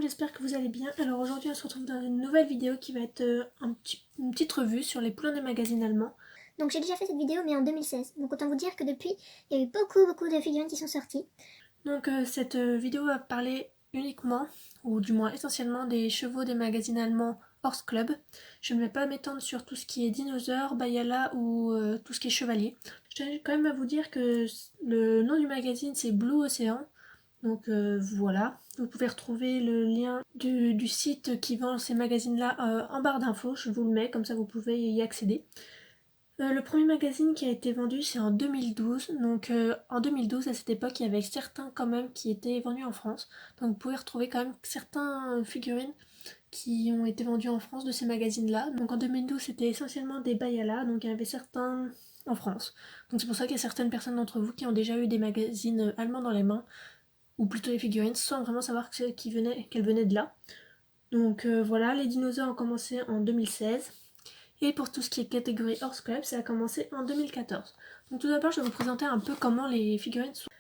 monde, j'espère que vous allez bien. Alors aujourd'hui on se retrouve dans une nouvelle vidéo qui va être une petite revue sur les poulains des magazines allemands. Donc j'ai déjà fait cette vidéo mais en 2016, donc autant vous dire que depuis il y a eu beaucoup de figurines qui sont sorties. Donc cette vidéo va parler uniquement, ou du moins essentiellement, des chevaux des magazines allemands Horse Club. Je ne vais pas m'étendre sur tout ce qui est dinosaure, Bayala ou tout ce qui est chevalier. Je tiens quand même à vous dire que le nom du magazine c'est Blue Ocean. Donc voilà, vous pouvez retrouver le lien du site qui vend ces magazines-là en barre d'infos, je vous le mets, comme ça vous pouvez y accéder. Le premier magazine qui a été vendu c'est en 2012, donc en 2012 à cette époque il y avait certains quand même qui étaient vendus en France, donc vous pouvez retrouver quand même certains figurines qui ont été vendues en France de ces magazines-là. Donc en 2012 c'était essentiellement des Bayala, donc il y avait certains en France. Donc c'est pour ça qu'il y a certaines personnes d'entre vous qui ont déjà eu des magazines allemands dans les mains, ou plutôt les figurines, sans vraiment savoir qu'elles venaient de là. Donc voilà, les dinosaures ont commencé en 2016. Et pour tout ce qui est catégorie Horse Club, ça a commencé en 2014. Donc tout d'abord, je vais vous présenter un peu comment les figurines sont.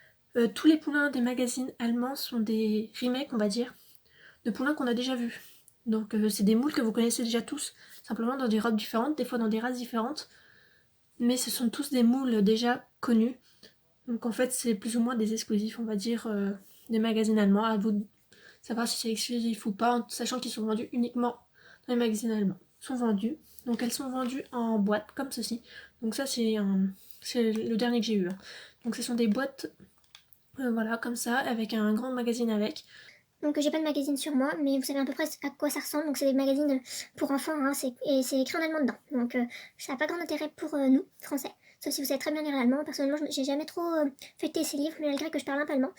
Tous les poulains des magazines allemands sont des remakes, on va dire, de poulains qu'on a déjà vus. Donc c'est des moules que vous connaissez déjà tous, simplement dans des robes différentes, des fois dans des races différentes. Mais ce sont tous des moules déjà connus. Donc en fait, c'est plus ou moins des exclusifs, on va dire, des magazines allemands. À vous de savoir si c'est exclusif ou pas, en sachant qu'ils sont vendus uniquement dans les magazines allemands. Ils sont vendus. Donc elles sont vendues en boîte, comme ceci. Donc ça, c'est le dernier que j'ai eu. Donc ce sont des boîtes, voilà, comme ça, avec un grand magazine avec. Donc j'ai pas de magazine sur moi, mais vous savez à peu près à quoi ça ressemble. Donc c'est des magazines pour enfants, hein, et c'est écrit en allemand dedans. Donc ça n'a pas grand intérêt pour nous, français. Sauf si vous savez très bien lire l'allemand. Personnellement, j'ai jamais trop feuilleté ces livres, malgré que je parle un peu allemand.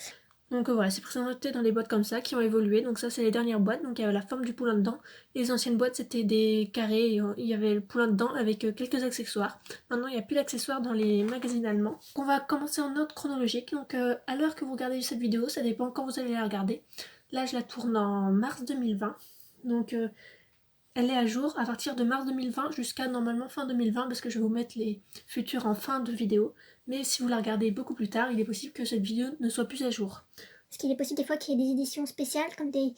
Donc voilà, c'est présenté dans des boîtes comme ça qui ont évolué. Donc ça, c'est les dernières boîtes. Donc il y avait la forme du poulain dedans. Les anciennes boîtes, c'était des carrés. Et il y avait le poulain dedans avec quelques accessoires. Maintenant, il n'y a plus d'accessoires dans les magazines allemands. On va commencer en ordre chronologique. Donc à l'heure que vous regardez cette vidéo, ça dépend quand vous allez la regarder. Là, je la tourne en mars 2020. Donc elle est à jour à partir de mars 2020 jusqu'à normalement fin 2020 parce que je vais vous mettre les futurs en fin de vidéo. Mais si vous la regardez beaucoup plus tard, il est possible que cette vidéo ne soit plus à jour. Parce qu'il est possible des fois qu'il y ait des éditions spéciales, comme des...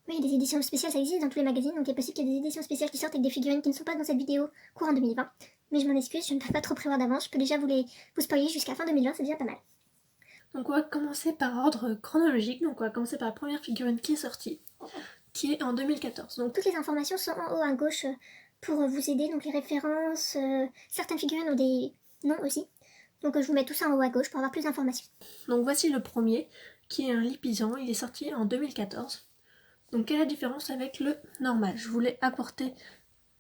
Oui, des éditions spéciales, ça existe dans tous les magazines, donc il est possible qu'il y ait des éditions spéciales qui sortent avec des figurines qui ne sont pas dans cette vidéo courant 2020. Mais je m'en excuse, je ne peux pas trop prévoir d'avance, je peux déjà vous spoiler jusqu'à fin 2020, c'est déjà pas mal. Donc on va commencer par ordre chronologique, donc on va commencer par la première figurine qui est sortie, qui est en 2014. Donc toutes les informations sont en haut à gauche pour vous aider, donc les références, certaines figurines ont des noms aussi. Donc je vous mets tout ça en haut à gauche pour avoir plus d'informations. Donc voici le premier, qui est un lipizzan, il est sorti en 2014. Donc quelle est la différence avec le normal? Je voulais apporter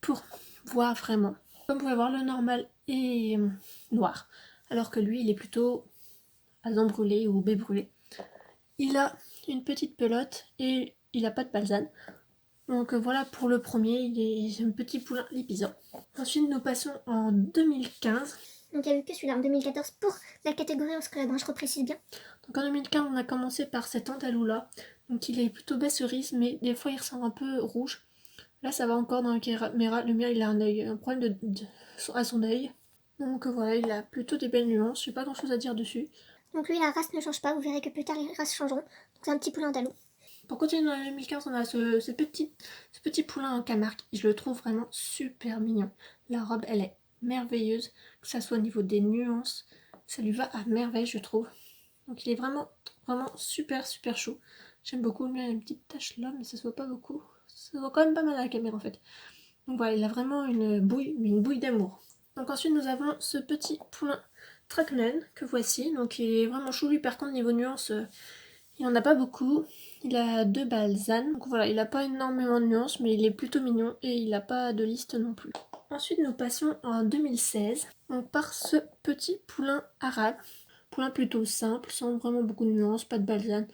pour voir vraiment. Comme vous pouvez voir, le normal est noir, alors que lui il est plutôt azan brûlé ou baie brûlé. Il a une petite pelote et il n'a pas de balzane. Donc voilà pour le premier, il est un petit poulain lipizzan. Ensuite nous passons en 2015. Donc il n'y a eu que celui-là en 2014 pour la catégorie Horse Club, je reprécise bien. Donc en 2015 on a commencé par cet andalou-là. Donc il est plutôt baie cerise, mais des fois il ressemble un peu rouge. Là ça va encore dans le caméra, le mien il a un problème à son œil. Donc voilà, il a plutôt des belles nuances, j'ai pas grand chose à dire dessus. Donc lui la race ne change pas, vous verrez que plus tard les races changeront. Donc c'est un petit poulain andalou. Pour continuer dans 2015, on a ce petit poulain en Camargue. Je le trouve vraiment super mignon. La robe, elle est merveilleuse, que ça soit au niveau des nuances. Ça lui va à merveille, je trouve. Donc il est vraiment super chou. J'aime beaucoup. Lui, il a une petite tache là, mais ça se voit pas beaucoup. Ça se voit quand même pas mal à la caméra en fait. Donc voilà, il a vraiment une bouille d'amour. Donc ensuite, nous avons ce petit poulain Trackman que voici. Donc il est vraiment chou. Lui, par contre, niveau nuances, il n'y en a pas beaucoup. Il a 2 balzanes. Donc voilà, il n'a pas énormément de nuances, mais il est plutôt mignon et il n'a pas de liste non plus. Ensuite, nous passons en 2016. On part ce petit poulain arabe. Poulain plutôt simple, sans vraiment beaucoup de nuances, pas de balzane,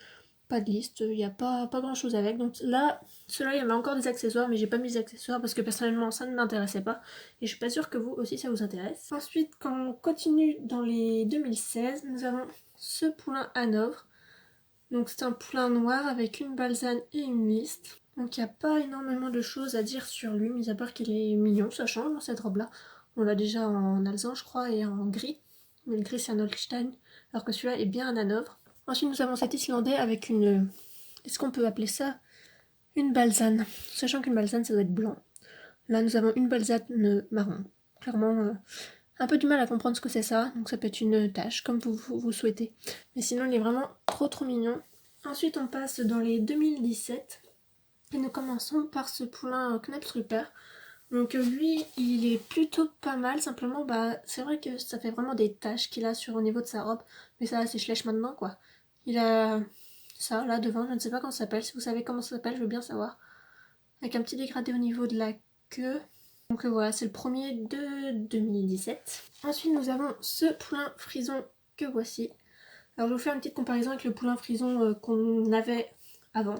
pas de liste, il n'y a pas grand chose avec. Donc là, celui-là, il y avait encore des accessoires, mais j'ai pas mis les accessoires parce que personnellement ça ne m'intéressait pas. Et je suis pas sûre que vous aussi ça vous intéresse. Ensuite, quand on continue dans les 2016, nous avons ce poulain Hanovre. Donc c'est un poulain noir avec une balzane et une liste. Donc il n'y a pas énormément de choses à dire sur lui, mis à part qu'il est mignon, ça change dans cette robe-là. On l'a déjà en alezan, je crois, et en gris. Mais le gris c'est un Holstein, alors que celui-là est bien un Hanovre. Ensuite nous avons cet Islandais avec une... Est-ce qu'on peut appeler ça une balsane, sachant qu'une balsane ça doit être blanc. Là nous avons une balsane marron, clairement un peu du mal à comprendre ce que c'est ça, donc ça peut être une tache comme vous souhaitez. Mais sinon il est vraiment trop mignon. Ensuite on passe dans les 2017 et nous commençons par ce poulain Knabstruper. Donc lui il est plutôt pas mal, simplement bah c'est vrai que ça fait vraiment des taches qu'il a sur au niveau de sa robe, mais ça c'est lèche maintenant quoi. Il a ça là devant, je ne sais pas comment ça s'appelle, si vous savez comment ça s'appelle je veux bien savoir. Avec un petit dégradé au niveau de la queue. Donc voilà, c'est le premier de 2017. Ensuite nous avons ce poulain frison que voici. Alors je vais vous faire une petite comparaison avec le poulain frison qu'on avait avant,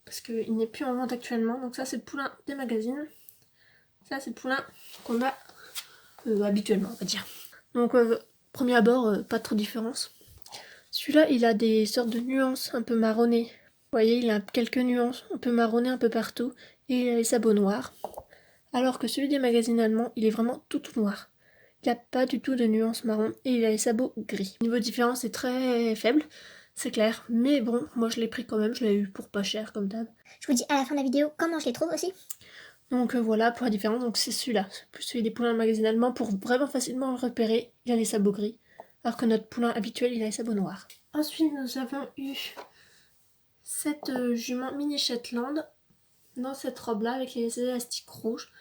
parce qu'il n'est plus en vente actuellement. Donc ça c'est le poulain des magazines. Ça c'est le poulain qu'on a habituellement on va dire. Donc premier abord, pas trop de différence. Celui-là il a des sortes de nuances un peu marronnées. Vous voyez il a quelques nuances un peu marronnées un peu partout. Et il a les sabots noirs. Alors que celui des magazines allemands il est vraiment tout noir. Il n'y a pas du tout de nuances marron et il a les sabots gris. Niveau de différence est très faible, c'est clair. Mais bon, moi je l'ai pris quand même, je l'ai eu pour pas cher comme d'hab. Je vous dis à la fin de la vidéo comment je les trouve aussi. Donc voilà pour la différence, donc c'est celui-là. Plus celui des poulains magazine allemands pour vraiment facilement le repérer, il a les sabots gris. Alors que notre poulain habituel il a les sabots noirs. Ensuite nous avons eu cette jument mini Shetland dans cette robe là avec les élastiques rouges.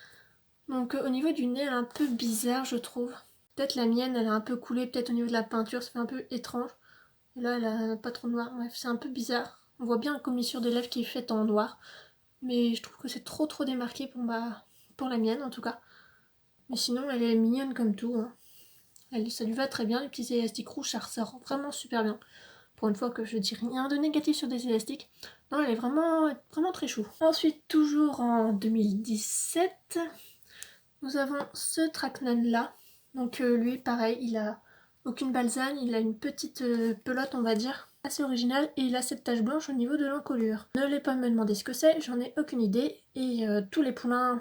Donc au niveau du nez elle est un peu bizarre je trouve. Peut-être la mienne elle a un peu coulé, peut-être au niveau de la peinture ça fait un peu étrange. Et là elle a pas trop noir, bref c'est un peu bizarre. On voit bien la commissure des lèvres qui est faite en noir. Mais je trouve que c'est trop démarqué pour la mienne en tout cas. Mais sinon elle est mignonne comme tout. Hein. Ça lui va très bien, les petits élastiques rouges ça ressort vraiment super bien. Pour une fois que je dis rien de négatif sur des élastiques. Non elle est vraiment très chou. Ensuite toujours en 2017... Nous avons ce Trackman là. Donc lui pareil, il a aucune balsane, il a une petite pelote on va dire, assez originale et il a cette tache blanche au niveau de l'encolure. Ne l'ai pas me demander ce que c'est, j'en ai aucune idée et tous les poulains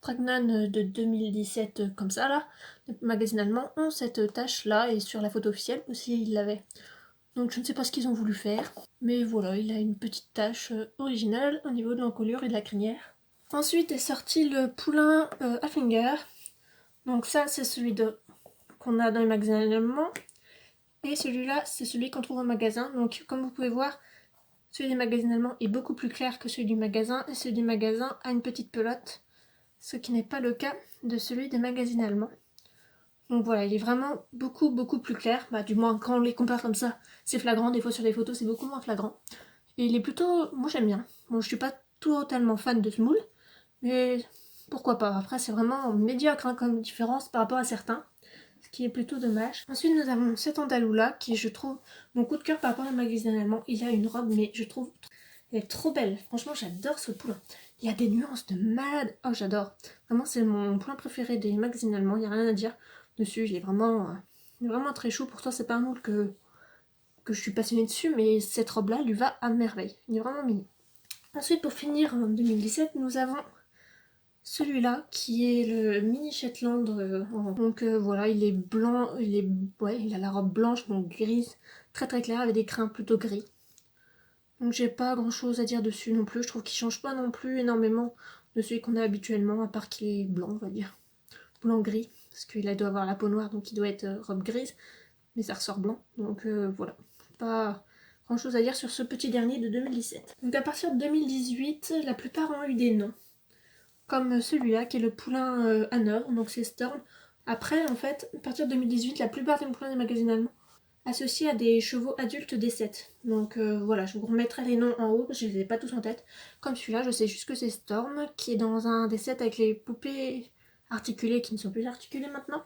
Trackman de 2017 comme ça là, le magazine allemand, ont cette tache là et sur la photo officielle aussi il l'avait. Donc je ne sais pas ce qu'ils ont voulu faire, mais voilà, il a une petite tache originale au niveau de l'encolure et de la crinière. Ensuite est sorti le poulain Haflinger. Donc ça c'est celui qu'on a dans les magasins allemands. Et celui-là c'est celui qu'on trouve au magasin. Donc comme vous pouvez voir, celui des magasins allemands est beaucoup plus clair que celui du magasin. Et celui du magasin a une petite pelote. Ce qui n'est pas le cas de celui des magasins allemands. Donc voilà, il est vraiment beaucoup plus clair. Bah, du moins quand on les compare comme ça, c'est flagrant. Des fois sur les photos c'est beaucoup moins flagrant. Et il est plutôt... Moi j'aime bien. Bon je suis pas totalement fan de ce moule. Mais pourquoi pas, après c'est vraiment médiocre hein, comme différence par rapport à certains, ce qui est plutôt dommage. Ensuite nous avons cet andalou là qui je trouve mon coup de cœur par rapport au magasin allemand. Il a une robe mais je trouve elle est trop belle, franchement j'adore ce poulain. Il y a des nuances de malade, oh j'adore. Vraiment c'est mon poulain préféré des magazines allemands, il n'y a rien à dire dessus, il est vraiment très chou. Pourtant c'est pas un moule que je suis passionnée dessus, mais cette robe là lui va à merveille, il est vraiment mignon. Ensuite pour finir en 2017 nous avons celui-là qui est le mini Shetland. Donc voilà, il est blanc, il a la robe blanche, donc grise, très claire avec des crins plutôt gris. Donc j'ai pas grand chose à dire dessus non plus, je trouve qu'il change pas non plus énormément de celui qu'on a habituellement, à part qu'il est blanc on va dire. Blanc-gris, parce qu'il doit avoir la peau noire donc il doit être robe grise, mais ça ressort blanc. Donc voilà, pas grand chose à dire sur ce petit dernier de 2017. Donc à partir de 2018, la plupart ont eu des noms. Comme celui-là qui est le poulain Hanovre, donc c'est Storm. Après, en fait, à partir de 2018, la plupart des poulains des magazines allemands associés à des chevaux adultes des 7. Donc voilà, je vous remettrai les noms en haut parce que je les ai pas tous en tête. Comme celui-là, je sais juste que c'est Storm qui est dans un des 7 avec les poupées articulées qui ne sont plus articulées maintenant.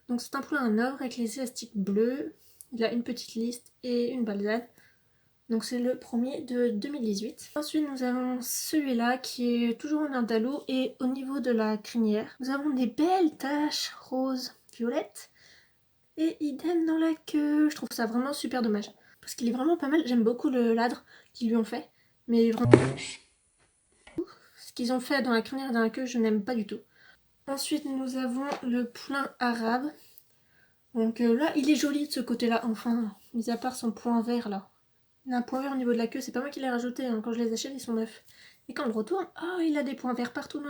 Donc c'est un poulain Hanovre avec les élastiques bleus. Il a une petite liste et une balsane. Donc c'est le premier de 2018. Ensuite nous avons celui-là qui est toujours en andalou et au niveau de la crinière, nous avons des belles taches roses, violettes et idem dans la queue. Je trouve ça vraiment super dommage parce qu'il est vraiment pas mal. J'aime beaucoup le ladre qu'ils lui ont fait, mais vraiment ce qu'ils ont fait dans la crinière et dans la queue je n'aime pas du tout. Ensuite nous avons le poulain arabe. Donc là il est joli de ce côté-là enfin, mis à part son point vert là. Il a un point vert au niveau de la queue, c'est pas moi qui l'ai rajouté, hein. Quand je les achète ils sont neufs. Et quand on le retourne, oh, il a des points verts partout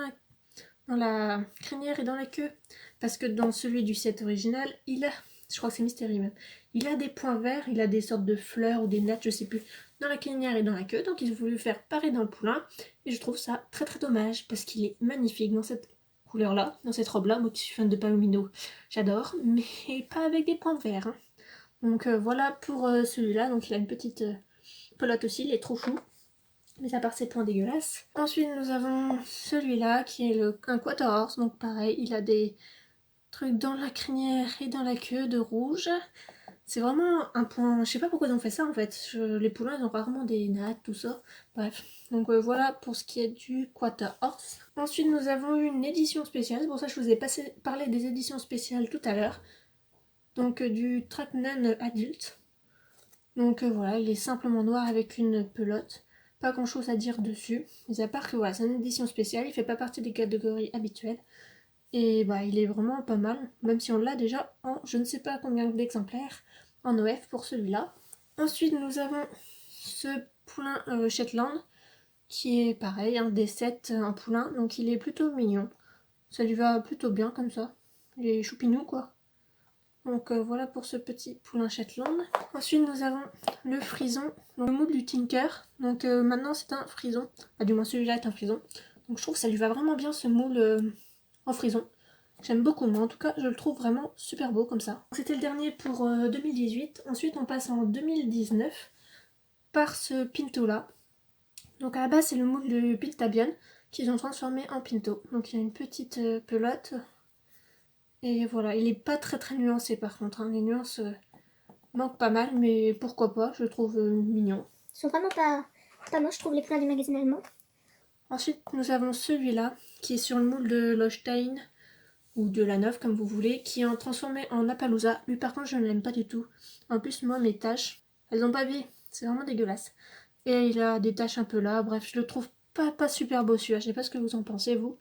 dans la crinière et dans la queue. Parce que dans celui du set original, je crois que c'est Mystery même, il a des points verts, il a des sortes de fleurs ou des nattes, je sais plus, dans la crinière et dans la queue. Donc ils ont voulu faire pareil dans le poulain. Et je trouve ça très très dommage parce qu'il est magnifique dans cette couleur-là, dans cette robe-là. Moi qui suis fan de Palomino, j'adore, mais pas avec des points verts. Hein. Donc voilà pour celui-là. Donc il a une petite pelote aussi, il est trop chou. Mais à part ces points dégueulasses. Ensuite nous avons celui-là qui est un quarter horse. Donc pareil, il a des trucs dans la crinière et dans la queue de rouge. C'est vraiment un point... Je sais pas pourquoi ils ont fait ça en fait. Les poulains ils ont rarement des nattes, tout ça. Bref. Donc voilà pour ce qui est du quarter horse. Ensuite nous avons eu une édition spéciale. C'est pour ça que je vous ai parlé des éditions spéciales tout à l'heure. Donc du Trackman adulte. Donc voilà, il est simplement noir avec une pelote. Pas grand chose à dire dessus. Mais à part que voilà, c'est une édition spéciale. Il fait pas partie des catégories habituelles. Et bah il est vraiment pas mal. Même si on l'a déjà en je ne sais pas combien d'exemplaires en OF pour celui-là. Ensuite nous avons ce poulain Shetland. Qui est pareil, un des 7, un poulain. Donc il est plutôt mignon. Ça lui va plutôt bien comme ça. Il est choupinou quoi. Donc voilà pour ce petit poulain Shetland. Ensuite nous avons le frison, donc, le moule du Tinker. Donc maintenant c'est un frison, du moins celui-là est un frison. Donc je trouve que ça lui va vraiment bien ce moule en frison. J'aime beaucoup, moi en tout cas je le trouve vraiment super beau comme ça. C'était le dernier pour 2018. Ensuite on passe en 2019 par ce Pinto là. Donc à la base c'est le moule de Pintabion qu'ils ont transformé en Pinto. Donc il a une petite pelote. Et voilà, il est pas très très nuancé par contre, hein. Les nuances manquent pas mal, mais pourquoi pas, je le trouve mignon. Ils sont vraiment pas moches, je trouve, les poulains du magazine allemand. Ensuite, nous avons celui-là, qui est sur le moule de Lochstein, ou de la Neuve, comme vous voulez, qui est transformé en Appaloosa. Lui par contre, je ne l'aime pas du tout. En plus, moi, mes taches, elles ont bavé, c'est vraiment dégueulasse. Et il a des taches un peu là, bref, je le trouve pas super beau celui-là, je sais pas ce que vous en pensez, vous.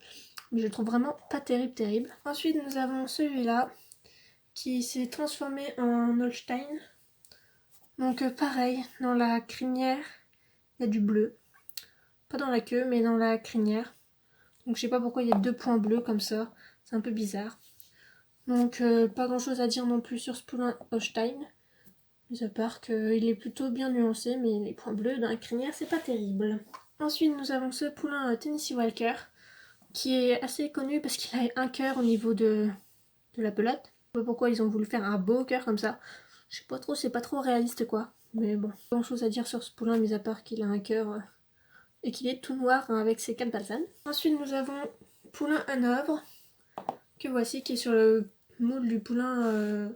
Mais je le trouve vraiment pas terrible. Ensuite, nous avons celui-là, qui s'est transformé en Holstein. Donc pareil, dans la crinière, il y a du bleu. Pas dans la queue, mais dans la crinière. Donc je sais pas pourquoi il y a 2 points bleus comme ça. C'est un peu bizarre. Donc pas grand chose à dire non plus sur ce poulain Holstein. Mais à part qu'il est plutôt bien nuancé, mais les points bleus dans la crinière, c'est pas terrible. Ensuite, nous avons ce poulain Tennessee Walker, qui est assez connu parce qu'il a un cœur au niveau de la pelote. Je sais pas pourquoi ils ont voulu faire un beau cœur comme ça. Je sais pas trop, c'est pas trop réaliste quoi. Mais bon, pas grand chose à dire sur ce poulain, mis à part qu'il a un cœur et qu'il est tout noir hein, avec ses 4 balsanes. Ensuite, nous avons poulain Hanovre, que voici, qui est sur le moule du poulain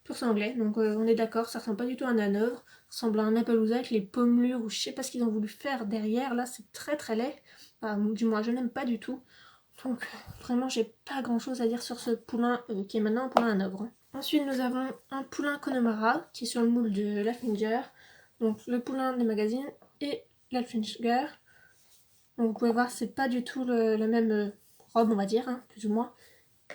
pur sanglais. Donc on est d'accord, ça ressemble pas du tout à un Hanovre. Ça ressemble à un Appaloosa avec les pommelures ou je sais pas ce qu'ils ont voulu faire derrière. Là, c'est très très laid. Enfin, du moins, je n'aime pas du tout. Donc vraiment j'ai pas grand chose à dire sur ce poulain qui est maintenant un poulain Hanovre. Ensuite nous avons un poulain Connemara qui est sur le moule de l'Alfinger. Donc le poulain des magazines et l'Alfinger. Donc vous pouvez voir c'est pas du tout la même robe on va dire, hein, plus ou moins.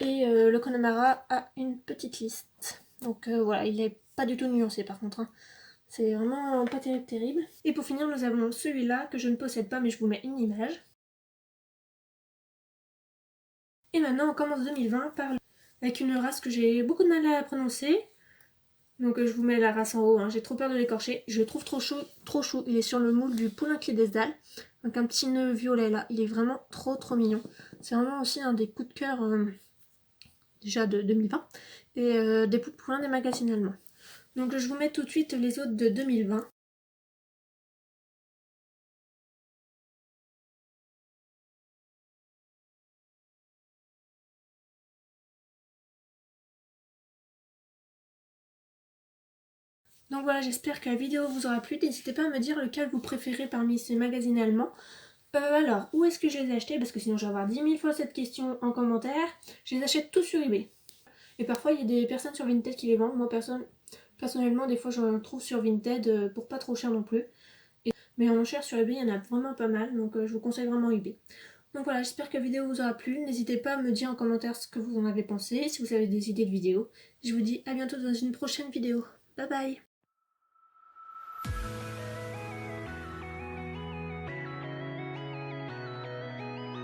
Et le Connemara a une petite liste. Donc voilà, il est pas du tout nuancé par contre. Hein. C'est vraiment pas terrible. Et pour finir nous avons celui-là que je ne possède pas mais je vous mets une image. Et maintenant on commence 2020 avec une race que j'ai beaucoup de mal à prononcer. Donc je vous mets la race en haut, hein. J'ai trop peur de l'écorcher. Je le trouve trop chou. Il est sur le moule du poulain Clydesdale. Donc un petit nœud violet là. Il est vraiment trop mignon. C'est vraiment aussi un des coups de cœur déjà de 2020. Et des poulains des magazines allemands. Donc je vous mets tout de suite les autres de 2020. Donc voilà, j'espère que la vidéo vous aura plu. N'hésitez pas à me dire lequel vous préférez parmi ces magazines allemands. Alors, où est-ce que je les ai achetés? Parce que sinon je vais avoir 10 000 fois cette question en commentaire. Je les achète tous sur eBay. Et parfois il y a des personnes sur Vinted qui les vendent. Moi personnellement des fois j'en trouve sur Vinted pour pas trop cher non plus. Mais en cher sur eBay il y en a vraiment pas mal. Donc je vous conseille vraiment eBay. Donc voilà, j'espère que la vidéo vous aura plu. N'hésitez pas à me dire en commentaire ce que vous en avez pensé. Si vous avez des idées de vidéos. Je vous dis à bientôt dans une prochaine vidéo. Bye bye.